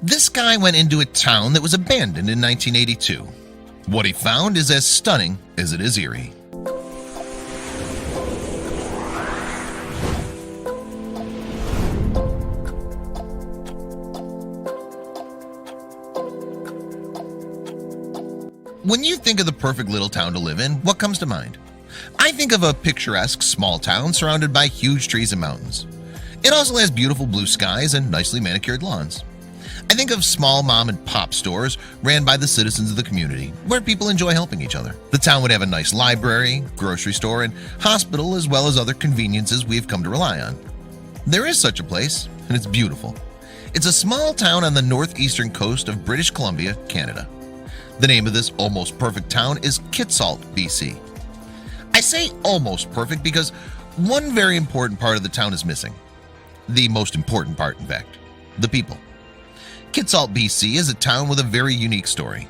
This guy went into a town that was abandoned in 1982. What he found is as stunning as it is eerie. When you think of the perfect little town to live in, what comes to mind? I think of a picturesque small town surrounded by huge trees and mountains. It also has beautiful blue skies and nicely manicured lawns. I think of small mom and pop stores ran by the citizens of the community where people enjoy helping each other. The town would have a nice library, grocery store, and hospital, as well as other conveniences we've come to rely on. There is such a place, and it's beautiful. It's a small town on the northeastern coast of British Columbia, Canada. The name of this almost perfect town is Kitsault, B.C. I say almost perfect because one very important part of the town is missing. The most important part, in fact, the people. Kitsault, B.C. is a town with a very unique story.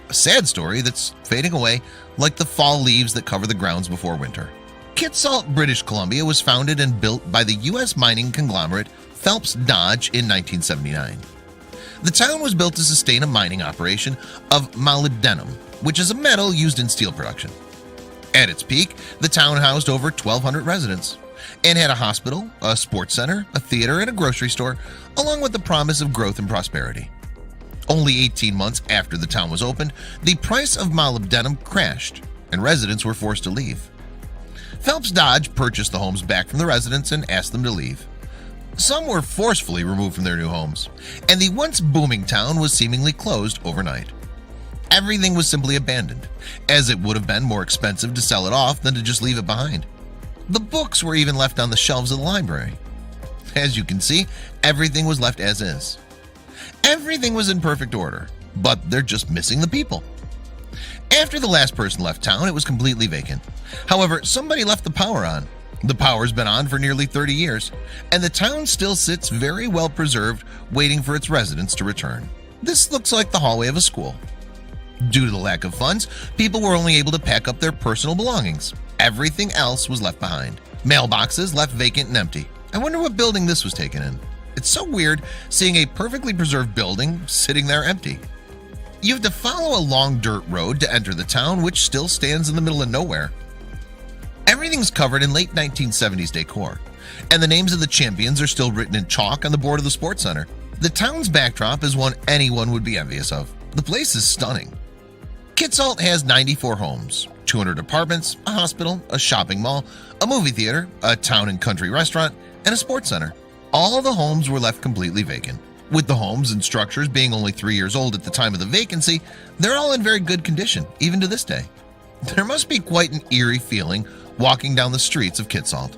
A sad story that's fading away like the fall leaves that cover the grounds before winter. Kitsault, British Columbia was founded and built by the U.S. mining conglomerate Phelps Dodge in 1979. The town was built to sustain a mining operation of molybdenum, which is a metal used in steel production. At its peak, the town housed over 1,200 residents and had a hospital, a sports center, a theater, and a grocery store, along with the promise of growth and prosperity. Only 18 months after the town was opened, the price of molybdenum crashed and residents were forced to leave. Phelps Dodge purchased the homes back from the residents and asked them to leave. Some were forcefully removed from their new homes, and the once booming town was seemingly closed overnight. Everything was simply abandoned, as it would have been more expensive to sell it off than to just leave it behind. The books were even left on the shelves of the library. As you can see, everything was left as is. Everything was in perfect order, but they're just missing the people. After the last person left town, it was completely vacant. However, somebody left the power on. The power's been on for nearly 30 years, and the town still sits very well preserved, waiting for its residents to return. This looks like the hallway of a school. Due to the lack of funds, people were only able to pack up their personal belongings. Everything else was left behind. Mailboxes left vacant and empty. I wonder what building this was taken in. It's so weird seeing a perfectly preserved building sitting there empty. You have to follow a long dirt road to enter the town, which still stands in the middle of nowhere. Everything's covered in late 1970s decor, and the names of the champions are still written in chalk on the board of the sports center. The town's backdrop is one anyone would be envious of. The place is stunning. Kitsault has 94 homes, 200 apartments, a hospital, a shopping mall, a movie theater, a town and country restaurant, and a sports center. All the homes were left completely vacant. With the homes and structures being only 3 years old at the time of the vacancy, they're all in very good condition, even to this day. There must be quite an eerie feeling walking down the streets of Kitsault.